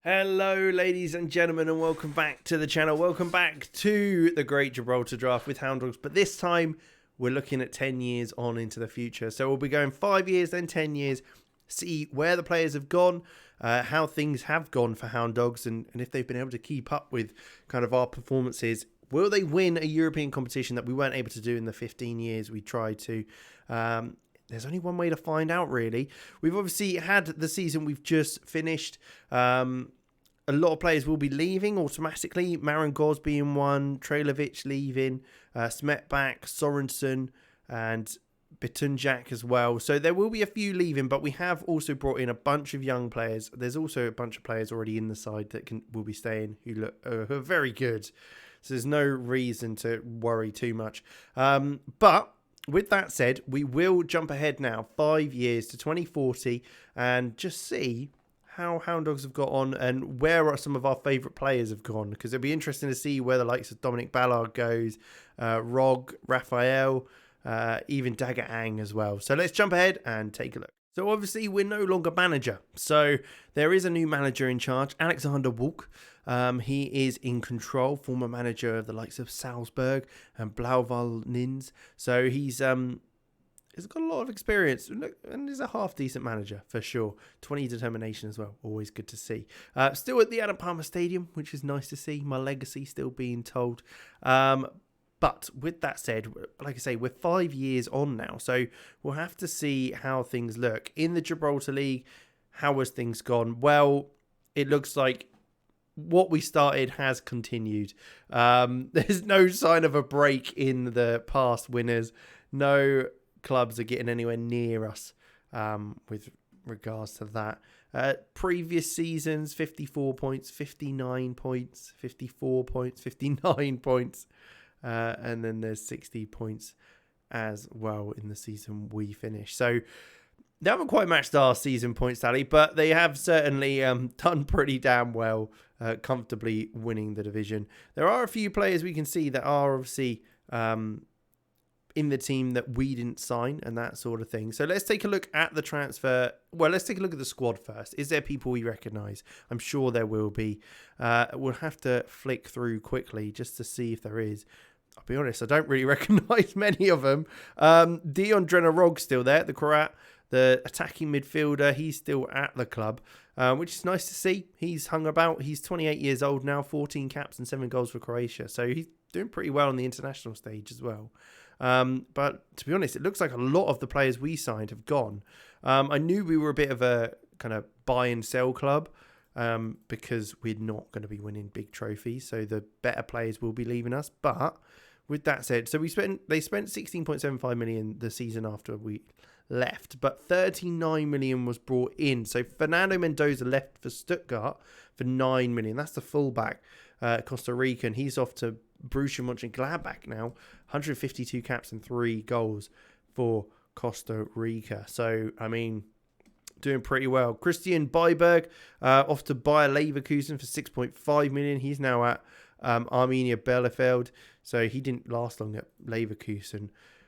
Hello, ladies and gentlemen, and welcome back to the channel. Welcome back to the Great Gibraltar Draft with Hound Dogs. But this time, we're looking at 10 years on into the future. So we'll be going 5 years, then 10 years, see where the players have gone, how things have gone for Hound Dogs, and if they've been able to keep up with kind of our performances. Will they win a European competition that we weren't able to do in the 15 years we tried to? There's only one way to find out, really. We've obviously had the season we've just finished. A lot of players will be leaving automatically. Marin Goz being one, Trailovic leaving, Smetback, Sorensen, and Bitunjak as well. So there will be a few leaving, but we have also brought in a bunch of young players. There's also a bunch of players already in the side that will be staying who are very good. So there's no reason to worry too much. But with that said, we will jump ahead now 5 years to 2040 and just see how Hound Dogs have got on and where are some of our favourite players have gone, because it'll be interesting to see where the likes of Dominic Ballard goes, Rog, Raphael, even Dagger Ang as well. So let's jump ahead and take a look. So obviously we're no longer manager, so there is a new manager in charge, Alexander Walk. He is in control, former manager of the likes of Salzburg and Blauwall Nins. So he's got a lot of experience and is a half decent manager for sure. 20 determination as well, always good to see. Still at the Adam Palmer Stadium, which is nice to see. My legacy still being told. But with that said, like I say, we're 5 years on now, so we'll have to see how things look. In the Gibraltar League, how has things gone? Well, it looks like what we started has continued. There's no sign of a break in the past winners. No clubs are getting anywhere near us with regards to that. Previous seasons, 54 points, 59 points, 54 points, 59 points. And then there's 60 points as well in the season we finished. So they haven't quite matched our season points tally, but they have certainly done pretty damn well, comfortably winning the division. There are a few players we can see that are obviously in the team that we didn't sign and that sort of thing. So let's take a look at the transfer. Well, let's take a look at the squad first. Is there people we recognise? I'm sure there will be. We'll have to flick through quickly just to see if there is. I'll be honest, I don't really recognise many of them. Dion Drenarog still there, the Croat, the attacking midfielder. He's still at the club, which is nice to see. He's hung about. He's 28 years old now, 14 caps and 7 goals for Croatia. So he's doing pretty well on the international stage as well. But to be honest, it looks like a lot of the players we signed have gone. I knew we were a bit of a kind of buy and sell club because we're not going to be winning big trophies. So the better players will be leaving us. But with that said, so they spent 16.75 million the season after we left, but 39 million was brought in. So Fernando Mendoza left for Stuttgart for 9 million. That's the fullback, Costa Rican. He's off to Borussia Mönchengladbach now. 152 caps and 3 goals for Costa Rica. So, I mean, doing pretty well. Christian Byberg off to Bayer Leverkusen for 6.5 million. He's now at Arminia Bielefeld. So he didn't last long at Leverkusen.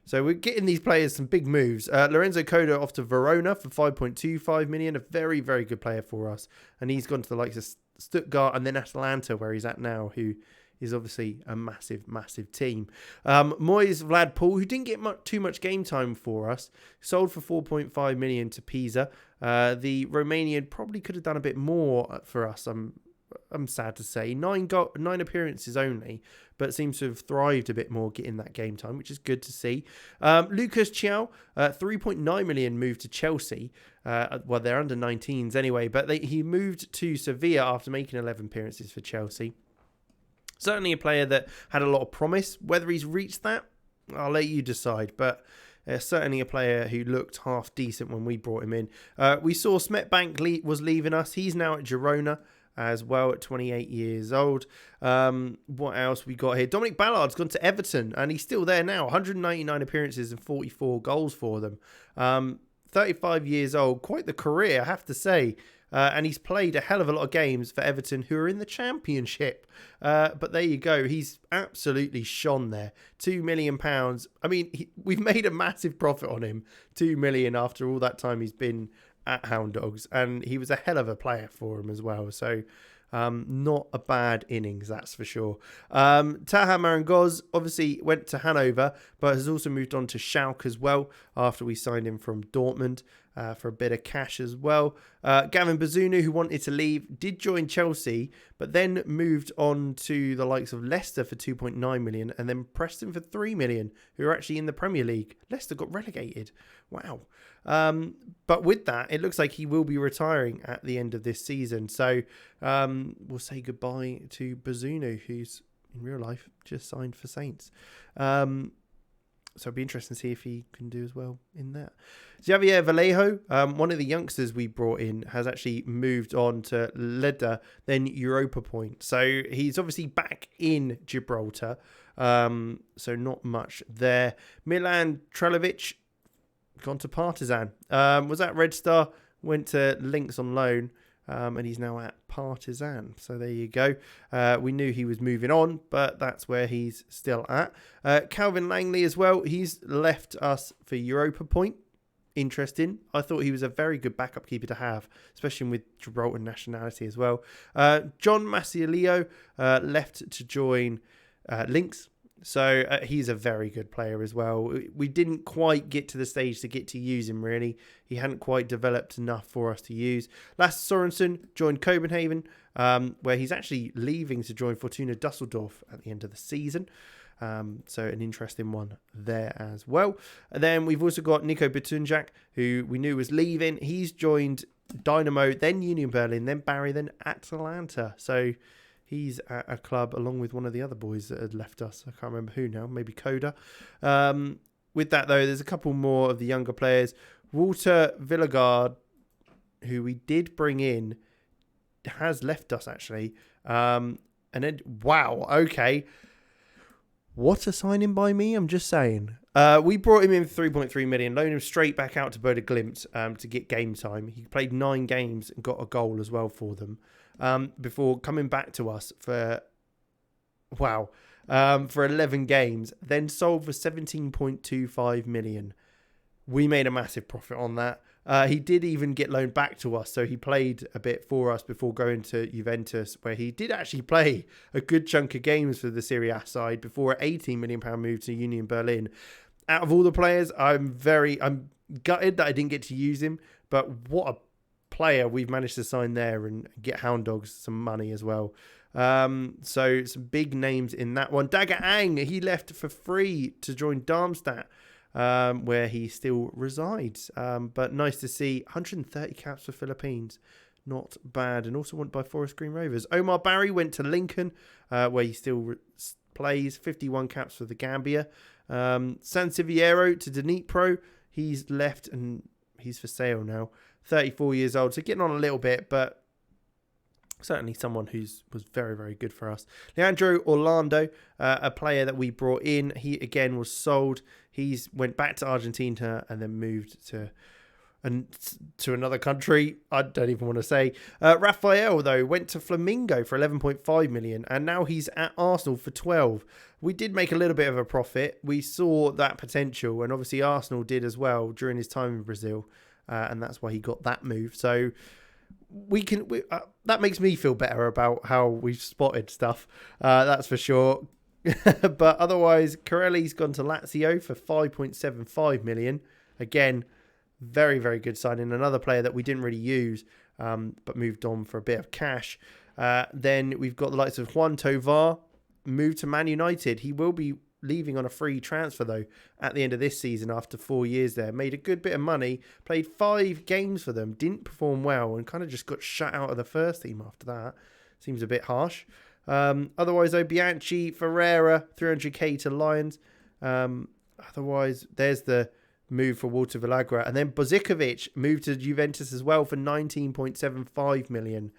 So we're getting these players some big moves. Lorenzo Coda off to Verona for 5.25 million. A very, very good player for us. And he's gone to the likes of Stuttgart and then Atalanta, where he's at now, who is obviously a massive, massive team. Moyes Vlad Paul, who didn't get too much game time for us, sold for 4.5 million to Pisa. The Romanian probably could have done a bit more for us. I'm sad to say. 9 appearances only, but seems to have thrived a bit more getting that game time, which is good to see. Lucas Chiao, 3.9 million moved to Chelsea. Well, they're under 19s anyway, but he moved to Sevilla after making 11 appearances for Chelsea. Certainly a player that had a lot of promise. Whether he's reached that, I'll let you decide. But certainly a player who looked half decent when we brought him in. We saw Smetbank was leaving us. He's now at Girona as well at 28 years old. What else we got here? Dominic Ballard's gone to Everton and he's still there now. 199 appearances and 44 goals for them. 35 years old. Quite the career, I have to say. And he's played a hell of a lot of games for Everton, who are in the Championship. But there you go. He's absolutely shone there. £2 million. I mean, we've made a massive profit on him. £2 million after all that time he's been at Hound Dogs, and he was a hell of a player for him as well. So not a bad innings, that's for sure. Taha Marangoz obviously went to Hanover, but has also moved on to Schalke as well after we signed him from Dortmund for a bit of cash as well. Gavin Bazunu, who wanted to leave, did join Chelsea, but then moved on to the likes of Leicester for 2.9 million, and then Preston for 3 million, who are actually in the Premier League. Leicester got relegated. Wow. But with that, it looks like he will be retiring at the end of this season. So we'll say goodbye to Bazunu, who's in real life just signed for Saints. So it'll be interesting to see if he can do as well in that. Xavier Vallejo, one of the youngsters we brought in, has actually moved on to Leda, then Europa Point. So he's obviously back in Gibraltar. So not much there. Milan Trelovic, gone to Partizan. Was at Red Star, went to Lynx on loan. And he's now at Partizan. So there you go. We knew he was moving on, but that's where he's still at. Calvin Langley as well. He's left us for Europa Point. Interesting. I thought he was a very good backup keeper to have, especially with Gibraltar nationality as well. John Massialio left to join Lynx. So he's a very good player as well. We didn't quite get to the stage to get to use him, really. He hadn't quite developed enough for us to use. Lasse Sorensen joined Copenhagen, where he's actually leaving to join Fortuna Dusseldorf at the end of the season. So an interesting one there as well. And then we've also got Nico Batunjak, who we knew was leaving. He's joined Dynamo, then Union Berlin, then Barry, then Atalanta. So he's at a club along with one of the other boys that had left us. I can't remember who now, maybe Coda. With that, though, there's a couple more of the younger players. Walter Villegard, who we did bring in, has left us, actually. And then, wow, okay. What a signing by me, I'm just saying. We brought him in for 3.3 million, loaned him straight back out to Boda Glimt to get game time. He played 9 games and got a goal as well for them. Before coming back to us for 11 games, then sold for 17.25 million. We made a massive profit on that. He did even get loaned back to us, so he played a bit for us before going to Juventus, where he did actually play a good chunk of games for the Serie A side before an £18 million move to Union Berlin. Out of all the players, I'm gutted that I didn't get to use him, but what a player we've managed to sign there and get Hound Dogs some money as well. So some big names in that one. Daga Ang, he left for free to join Darmstadt, where he still resides. But nice to see 130 caps for Philippines. Not bad. And also went by Forest Green Rovers. Omar Barry went to Lincoln, where he still plays. 51 caps for the Gambia. San Siviero to Dnipro. He's left and he's for sale now. 34 years old, so getting on a little bit, but certainly someone was very, very good for us. Leandro Orlando, a player that we brought in, he again was sold. He's went back to Argentina and then moved to another country. I don't even want to say. Rafael, though, went to Flamengo for 11.5 million, and now he's at Arsenal for 12. We did make a little bit of a profit. We saw that potential, and obviously Arsenal did as well during his time in Brazil. And that's why he got that move. So that makes me feel better about how we've spotted stuff. That's for sure. But otherwise, Corelli's gone to Lazio for 5.75 million. Again, very, very good signing. Another player that we didn't really use, but moved on for a bit of cash. Then we've got the likes of Juan Tovar, moved to Man United. He will be leaving on a free transfer, though, at the end of this season after 4 years there. Made a good bit of money, played 5 games for them, didn't perform well, and kind of just got shut out of the first team after that. Seems a bit harsh. Otherwise, though, Bianchi, Ferreira, 300k to Lions. Otherwise, there's the move for Walter Villagra. And then Bozikovic moved to Juventus as well for 19.75 million.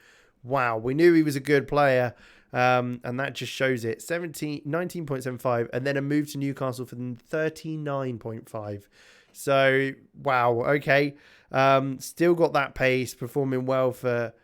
Wow, we knew he was a good player. And that just shows it. 19.75, and then a move to Newcastle for 39.5. So, wow, okay. Still got that pace, performing well for,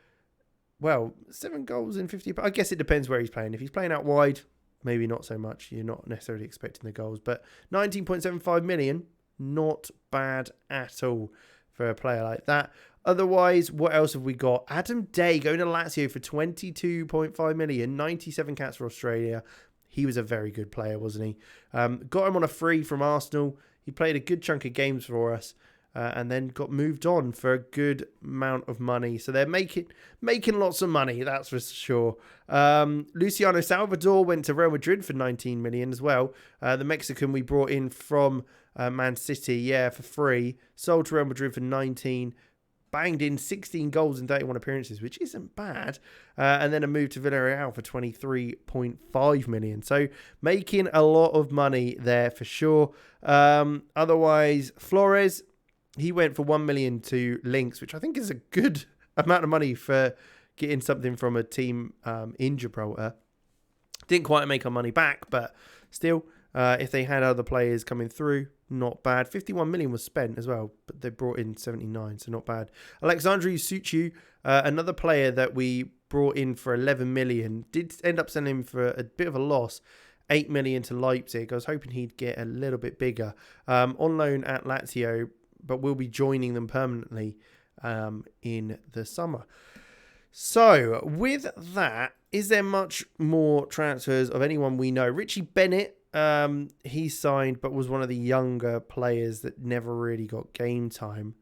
7 goals in 50. I guess it depends where he's playing. If he's playing out wide, maybe not so much. You're not necessarily expecting the goals. But 19.75 million, not bad at all for a player like that. Otherwise, what else have we got? Adam Day going to Lazio for 22.5 million, 97 caps for Australia. He was a very good player, wasn't he? Got him on a free from Arsenal. He played a good chunk of games for us. And then got moved on for a good amount of money. So they're making lots of money, that's for sure. Luciano Salvador went to Real Madrid for 19 million as well. The Mexican we brought in from Man City, for free. Sold to Real Madrid for 19. Banged in 16 goals in 31 appearances, which isn't bad. And then a move to Villarreal for 23.5 million. So making a lot of money there for sure. Otherwise, Flores, he went for 1 million to Lynx, which I think is a good amount of money for getting something from a team in Gibraltar. Didn't quite make our money back, but still, if they had other players coming through, not bad. 51 million was spent as well, but they brought in 79, so not bad. Alexandru Suciu, another player that we brought in for 11 million, did end up selling him for a bit of a loss. 8 million to Leipzig. I was hoping he'd get a little bit bigger. On loan at Lazio, but we'll be joining them permanently in the summer. So, with that, is there much more transfers of anyone we know? Richie Bennett, he signed, but was one of the younger players that never really got game time.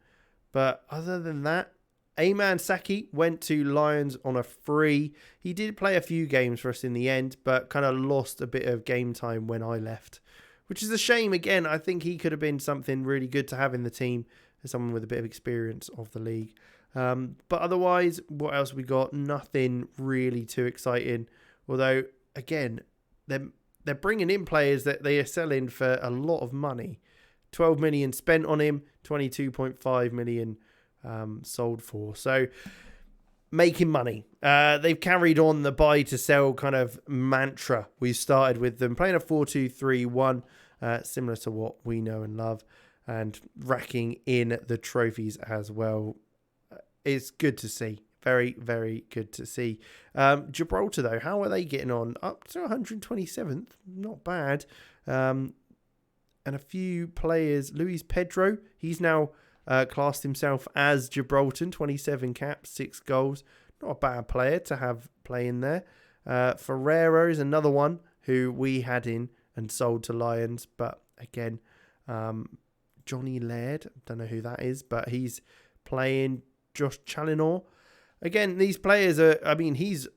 But other than that, Ayman Saki went to Lions on a free. He did play a few games for us in the end, but kind of lost a bit of game time when I left, which is a shame. Again, I think he could have been something really good to have in the team as someone with a bit of experience of the league. But otherwise, what else we got? Nothing really too exciting. Although, again, they're bringing in players that they are selling for a lot of money. 12 million spent on him, 22.5 million sold for. So, making money. They've carried on the buy to sell kind of mantra we started with them, playing a 4-2-3-1, similar to what we know and love, and racking in the trophies as well. It's good to see. Very, very good to see. Gibraltar, though, how are they getting on? Up to 127th. Not bad. And a few players. Luis Pedro, he's now classed himself as Gibraltar, 27 caps, 6 goals. Not a bad player to have playing there. Ferrero is another one who we had in and sold to Lions. But again, Johnny Laird, don't know who that is, but he's playing. Josh Chalinor. Again, these players are, he's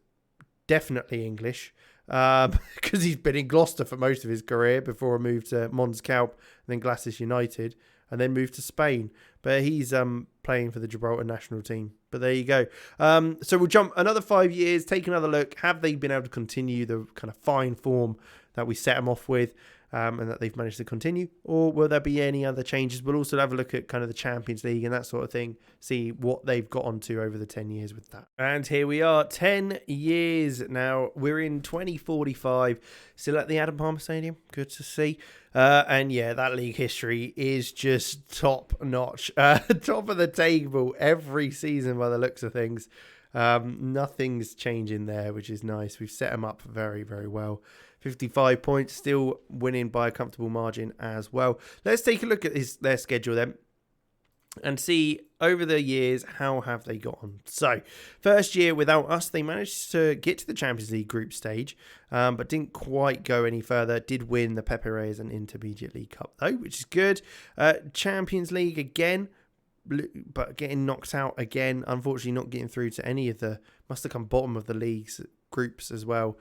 definitely English because he's been in Gloucester for most of his career before a move to Mons Calpe and then Glasses United and then moved to Spain. But he's playing for the Gibraltar national team. But there you go. So we'll jump another 5 years, take another look. Have they been able to continue the kind of fine form that we set them off with? And that they've managed to continue, or will there be any other changes? We'll also have a look at kind of the Champions League and that sort of thing, see what they've got onto over the 10 years with that. And here we are, 10 years now. We're in 2045, still at the Adam Palmer Stadium. Good to see. And yeah, that league history is just top notch, top of the table every season by the looks of things. Nothing's changing there, which is nice. We've set them up very, very well. 55 points, still winning by a comfortable margin as well. Let's take a look at their schedule then and see over the years how have they got on. So, first year without us, they managed to get to the Champions League group stage, but didn't quite go any further. Did win the Pepe Reyes and Intermediate League Cup though, which is good. Champions League again, but getting knocked out again. Unfortunately, not getting through to any of the, must have come bottom of the league's groups as well.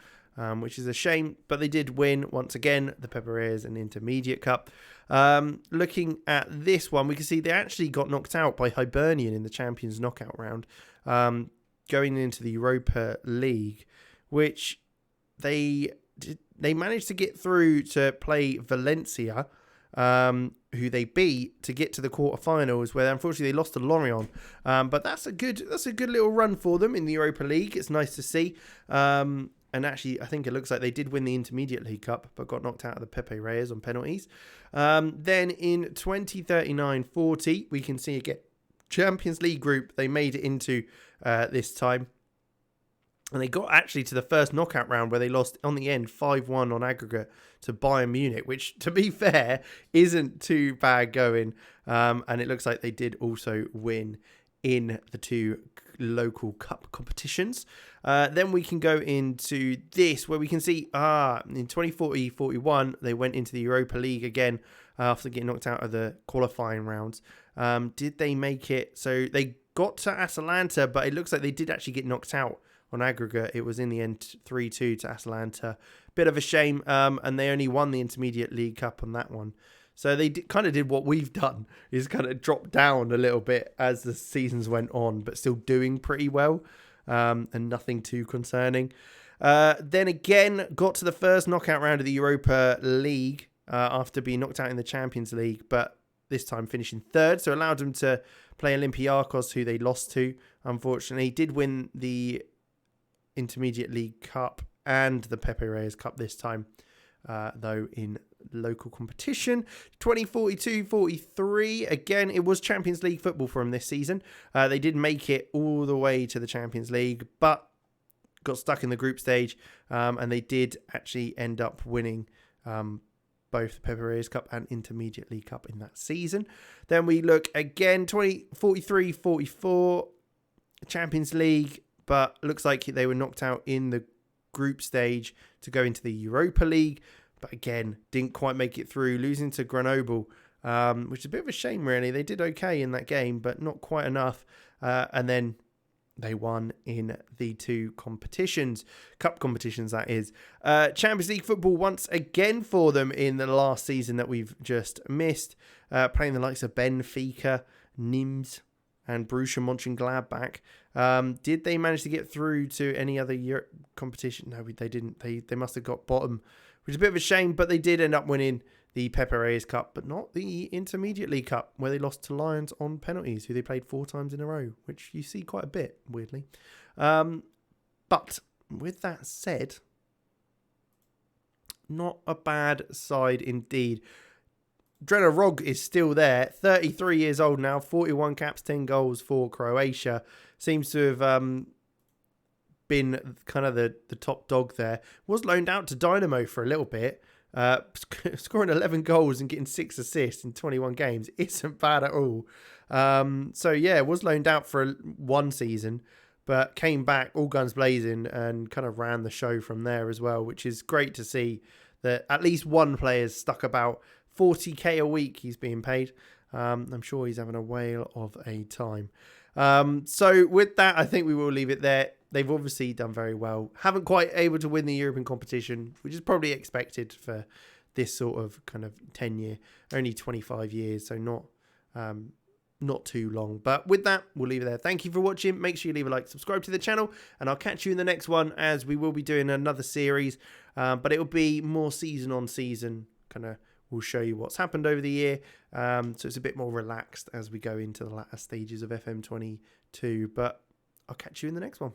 Which is a shame, but they did win once again the Pepe Reyes and Intermediate Cup. Looking at this one, we can see they actually got knocked out by Hibernian in the Champions knockout round, going into the Europa League, which they managed to get through to play Valencia, who they beat to get to the quarterfinals, where unfortunately they lost to Lorient. But that's a good little run for them in the Europa League. It's nice to see. And actually, I think it looks like they did win the Intermediate League Cup, but got knocked out of the Pepe Reyes on penalties. Then in 2039-40, we can see again, Champions League group, they made it into this time. And they got actually to the first knockout round where they lost on the end 5-1 on aggregate to Bayern Munich, which, to be fair, isn't too bad going. And it looks like they did also win in the two local cup competitions. Then we can go into this where we can see in 2040-41 they went into the Europa League again after getting knocked out of the qualifying rounds. Did they make it? So they got to Atalanta, but it looks like they did actually get knocked out on aggregate. It was in the end 3-2 to Atalanta. Bit of a shame, and they only won the Intermediate League Cup on that one. So they kind of did what we've done, is kind of dropped down a little bit as the seasons went on, but still doing pretty well, and nothing too concerning. Then again, got to the first knockout round of the Europa League after being knocked out in the Champions League, but this time finishing third, so allowed them to play Olympiacos, who they lost to, unfortunately. Did win the Intermediate League Cup and the Pepe Reyes Cup this time, though in local competition. 2042-43, again, it was Champions League football for them this season. They did make it all the way to the Champions League, but got stuck in the group stage, and they did actually end up winning both the Pepe Reyes Cup and Intermediate League Cup in that season. Then we look again, 2043-44, Champions League, but looks like they were knocked out in the group stage to go into the Europa League. But again, didn't quite make it through, losing to Grenoble, which is a bit of a shame, really. They did okay in that game, but not quite enough. And then they won in the two competitions, cup competitions, that is. Champions League football once again for them in the last season that we've just missed, playing the likes of Benfica, Nimes, and Borussia Mönchengladbach. Did they manage to get through to any other competition? No, they didn't. They must have got bottom, which is a bit of a shame, but they did end up winning the Pepe Reyes Cup, but not the Intermediate League Cup, where they lost to Lions on penalties, who they played 4 times in a row, which you see quite a bit, weirdly. But with that said, not a bad side indeed. Drena Rog is still there, 33 years old now, 41 caps, 10 goals for Croatia. Seems to have been kind of the top dog there. Was loaned out to Dynamo for a little bit, scoring 11 goals and getting 6 assists in 21 games. Isn't bad at all. So yeah, was loaned out for one season, but came back all guns blazing and kind of ran the show from there as well, which is great to see that at least one player's stuck about. 40k a week he's being paid. I'm sure he's having a whale of a time. So with that, I think we will leave it there. They've obviously done very well. Haven't quite able to win the European competition, which is probably expected for this sort of kind of tenure. Only 25 years, so not too long. But with that, we'll leave it there. Thank you for watching. Make sure you leave a like, subscribe to the channel, and I'll catch you in the next one, as we will be doing another series. But it will be more season on season, kind of. We'll show you what's happened over the year. So it's a bit more relaxed as we go into the latter stages of FM22. But I'll catch you in the next one.